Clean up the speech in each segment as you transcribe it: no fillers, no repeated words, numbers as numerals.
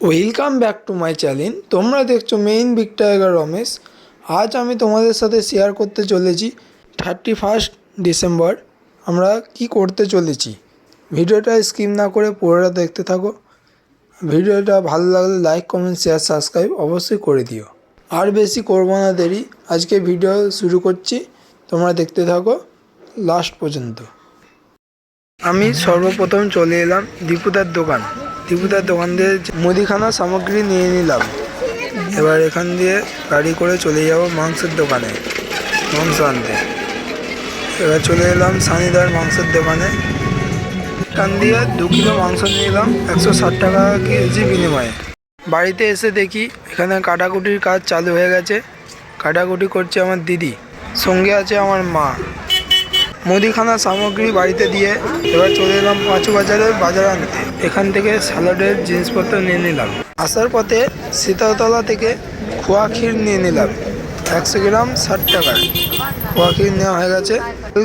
Welcome back to my channel. তোমরা দেখছো main big tiger Ramesh. আজ আমি তোমাদের সাথে শেয়ার করতে চলেছি 31 ডিসেম্বর আমরা কি করতে চলেছি। ভিডিওটা স্কিপ না করে পুরোটা দেখতে থাকো। ভিডিওটা ভালো লাগলে লাইক কমেন্ট শেয়ার সাবস্ক্রাইব অবশ্যই করে দিও। আর বেশি করবো না দেরি, আজকে ভিডিও শুরু করছি, তোমরা দেখতে থাকো লাস্ট পর্যন্ত। আমি সর্বপ্রথম চলে এলাম দীপুদার দোকান দিয়ে মুদিখানা সামগ্রী নিয়ে নিলাম। এবার এখান দিয়ে গাড়ি করে চলে যাব মাংসের দোকানে মাংস আনতে। এবার চলে এলাম সানিদার মাংসের দোকানে। এখান দিয়ে 2 কিলো মাংস নিয়ে এলাম 160 টাকা কেজি বিনিময়ে। বাড়িতে এসে দেখি এখানে কাটাকুটির কাজ চালু হয়ে গেছে। কাটাকুটি করছে আমার দিদি, সঙ্গে আছে আমার মা। মুদিখানা সামগ্রী বাড়িতে দিয়ে এবার চলে এলাম পাঁচু বাজারে বাজার আনতে। এখান থেকে স্যালাডের জিনিসপত্র নিয়ে নিলাম। আসার পথে সীতাতলা থেকে খোয়া ক্ষীর নিয়ে নিলাম 100 গ্রাম 60 টাকার। খোয়া ক্ষীর নেওয়া হয়ে গেছে,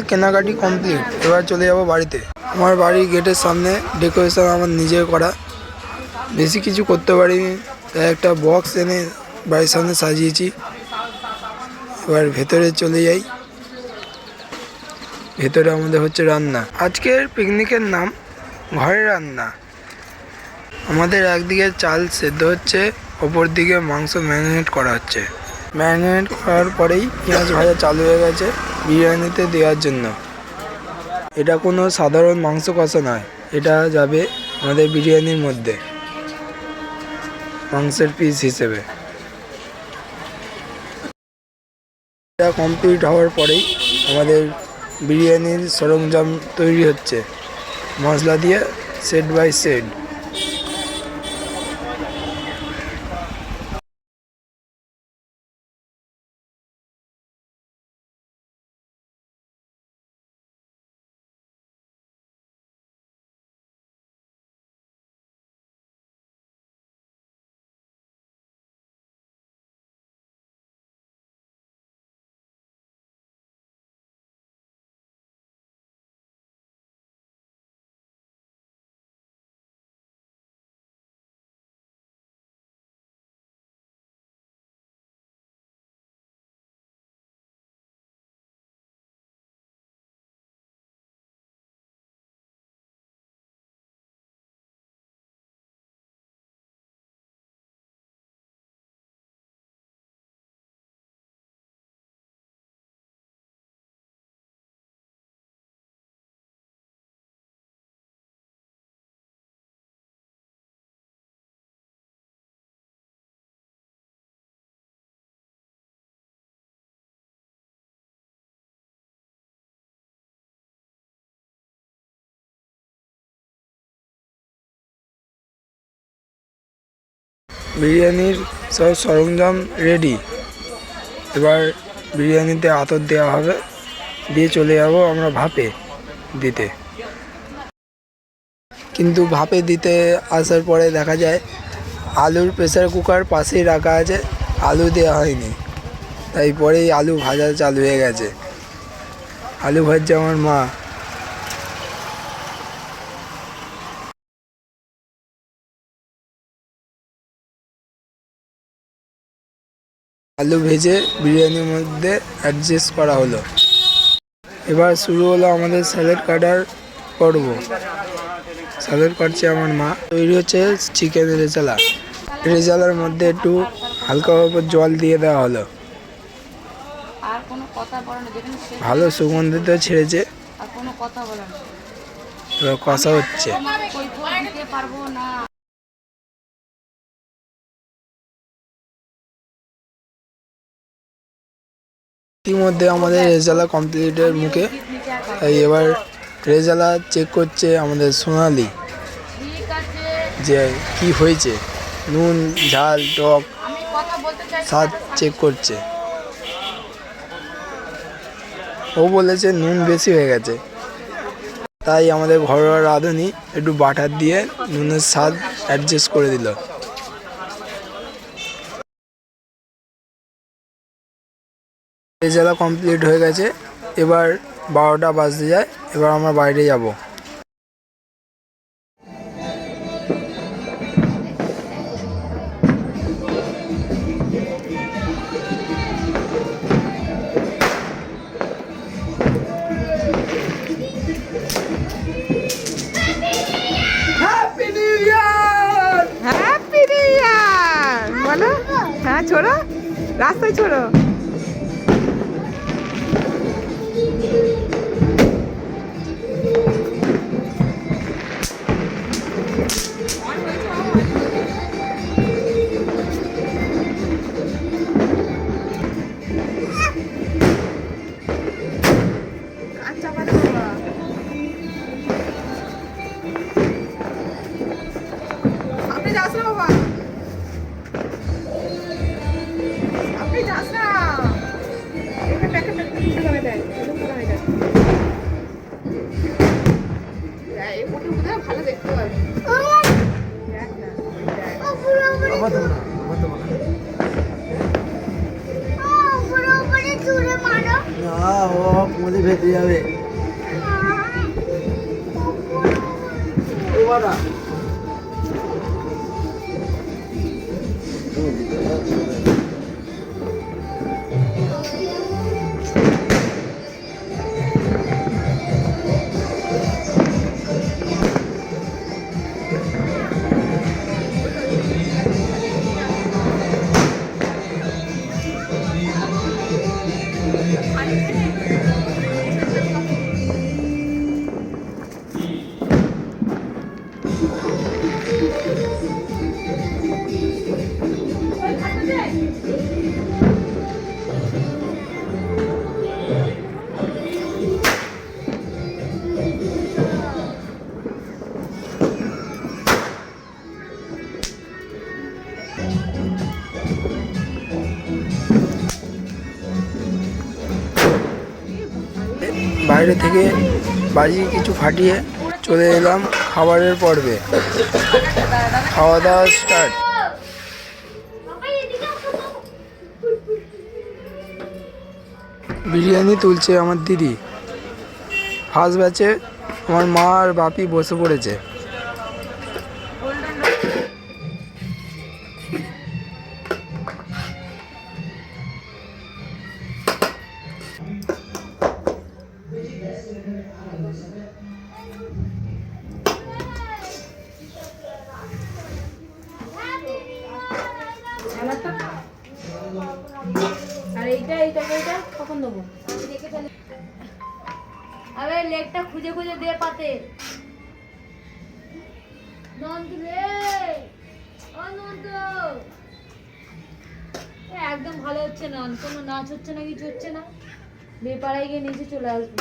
কেনাকাটি কমপ্লিট। এবার চলে যাব বাড়িতে। আমার বাড়ির গেটের সামনে ডেকোরেশন আমার নিজের করা, বেশি কিছু করতে পারিনি, তাই একটা বক্স এনে বাড়ির সামনে সাজিয়েছি। এবার ভেতরে চলে যাই। ভেতরে আমাদের হচ্ছে রান্না। আজকের পিকনিকের নাম ঘরের রান্না। আমাদের একদিকে চাল সেদ্ধ হচ্ছে, অপর দিকে মাংস ম্যারিনেট করা হচ্ছে। ম্যারিনেট করার পরেই পেঁয়াজ ভাজা চালু হয়ে গেছে বিরিয়ানিতে দেওয়ার জন্য। এটা কোনো সাধারণ মাংস কষা নয়, এটা যাবে আমাদের বিরিয়ানির মধ্যে মাংসের পিস হিসেবে। এটা কমপ্লিট হওয়ার পরেই আমাদের বিরিয়ানির সরঞ্জাম তৈরি হচ্ছে, মশলা দিয়ে সেট বাই সেট। বিরিয়ানির সব সরঞ্জাম রেডি। এবার বিরিয়ানিতে আতর দেওয়া হবে, দিয়ে চলে যাব আমরা ভাপে দিতে। কিন্তু ভাপে দিতে আসার পরে দেখা যায় আলুর প্রেসার কুকার পাশেই রাখা আছে, আলু দেওয়া হয়নি। তাই পরেই আলু ভাজা চালু হয়ে গেছে। আলু ভাজছে আমার মা। আলু ভেজে বিরিয়ানির মধ্যে অ্যাডজাস্ট করা হলো। এবার শুরু হলো আমাদের স্যালাড কাটার পর্ব। স্যালাড কাটছে আমার মা। তৈরি হচ্ছে চিকেন রেজালা। রেজালার মধ্যে একটু হালকাভাবে জল দিয়ে দেওয়া হলো। ভালো সুগন্ধিত ছেড়েছে। এবার কষা হচ্ছে। ইতিমধ্যে আমাদের রেজালা কমপ্লিটের মুখে। তাই এবার রেজালা চেক করছে আমাদের সোনালি, যে কি হয়েছে, নুন ঝাল টক স্বাদ চেক করছে। ও বলেছে নুন বেশি হয়ে গেছে, তাই আমাদের ঘরোয়া রাঁধুনি একটু বাটার দিয়ে নুনের স্বাদ অ্যাডজাস্ট করে দিল। রেজালা কমপ্লিট হয়ে গেছে। এবার 12টা বাজতে যায়। এবার আমরা বাইরে যাব। হ্যাঁ ছোড়ো, রাস্তায় ছোড়ো। আচ্ছা আপনি যাস না বাবা, আপনি যাস না। এটা প্যাকেট করে দেয়, এই ফটো বোধহয় ভালো দেখতে পাবে। দেখ না, ভেতরে যাবে। বাইরে থেকে বাজি কিছু ফাটিয়ে চলে এলাম খাবারের পর্বে। খাওয়া দাওয়া স্টার্ট। বিরিয়ানি তুলছে আমার দিদি। ফার্স্ট ব্যাচে আমার মা আর বাপি বসে পড়েছে। আর এইটা কখন দেবো? আরে লেগটা খুঁজে খুঁজে দে পাতে। নন্দ রে, ও নন্দ, একদম ভালো হচ্ছে না, কোনো নাচ হচ্ছে না, কিছু হচ্ছে না। বেপাড়ায় গিয়ে নিচে চলে আসবে।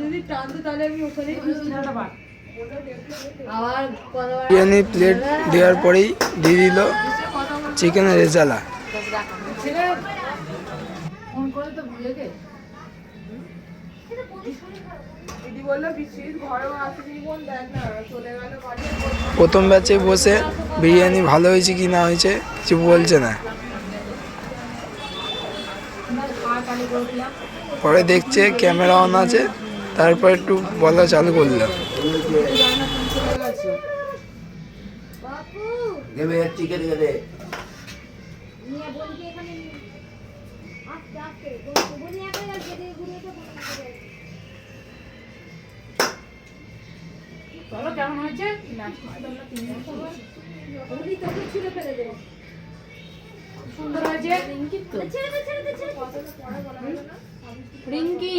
যদি টানতো তাহলে আমি ওখানে আবার বিরিয়ানি প্লেট দেওয়ার পরেই দিয়ে দিল চিকেনের রেজালা। প্রথম ব্যাচে বসে বিরিয়ানি ভালো হয়েছে কি না হয়েছে কিছু বলছে না। পরে দেখছে ক্যামেরা অন আছে, তারপর একটু বলা চালু করলাম। কেমন হয়েছে? সুন্দর হয়েছে। রিঙ্কি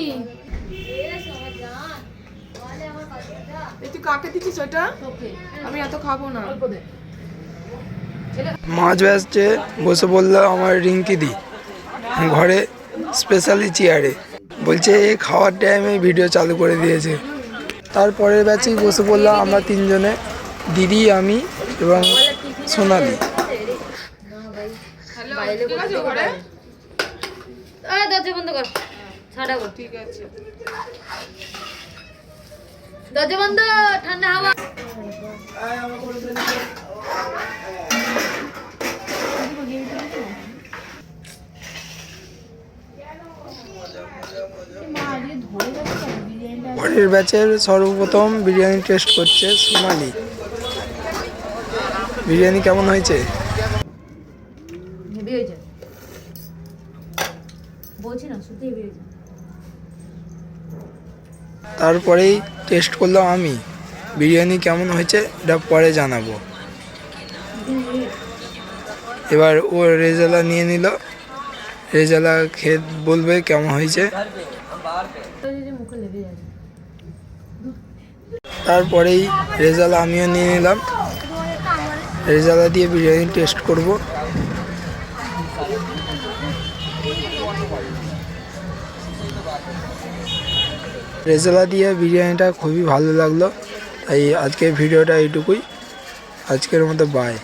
তুই কাকে দিচ্ছিস ওটা? আমি এত খাবো না। মাছ ব্যাচে বসে বললো আমার রিঙ্কি দি ঘরে স্পেশালি চেয়ারে, বলছে এই খাওয়ার টাইমে ভিডিও চালু করে দিয়েছে। তারপরের ব্যাচেই বসে পড়লাম আমরা তিনজনে, দিদি, আমি এবং সোনালি। দরজা বন্ধ কর, ছাড়া কর। ঠিক আছে, দরজা বন্ধ, ঠান্ডা হাওয়া। পরের ব্যাচের সর্বপ্রথম বিরিয়ানি টেস্ট করছে সোনালি। বিরিয়ানি কেমন হয়েছে? হেভি হয়েছে, বলছি না, সত্যি হেভি হয়েছে। তারপরেই টেস্ট করলাম আমি। বিরিয়ানি কেমন হয়েছে এটা পরে জানাবো। এবার ও রেজালা নিয়ে নিল, রেজালা খেয়ে বলবে কেমন হয়েছে। তো যদি মুখে লেগে যাবে। তারপরেই রেজালা আমিও নিয়ে নিলাম, রেজালা দিয়ে বিরিয়ানি টেস্ট করব। রেজালা দিয়ে বিরিয়ানিটা খুবই ভালো লাগলো। তাই আজকের ভিডিওটা এইটুকুই, আজকের মতো বাই।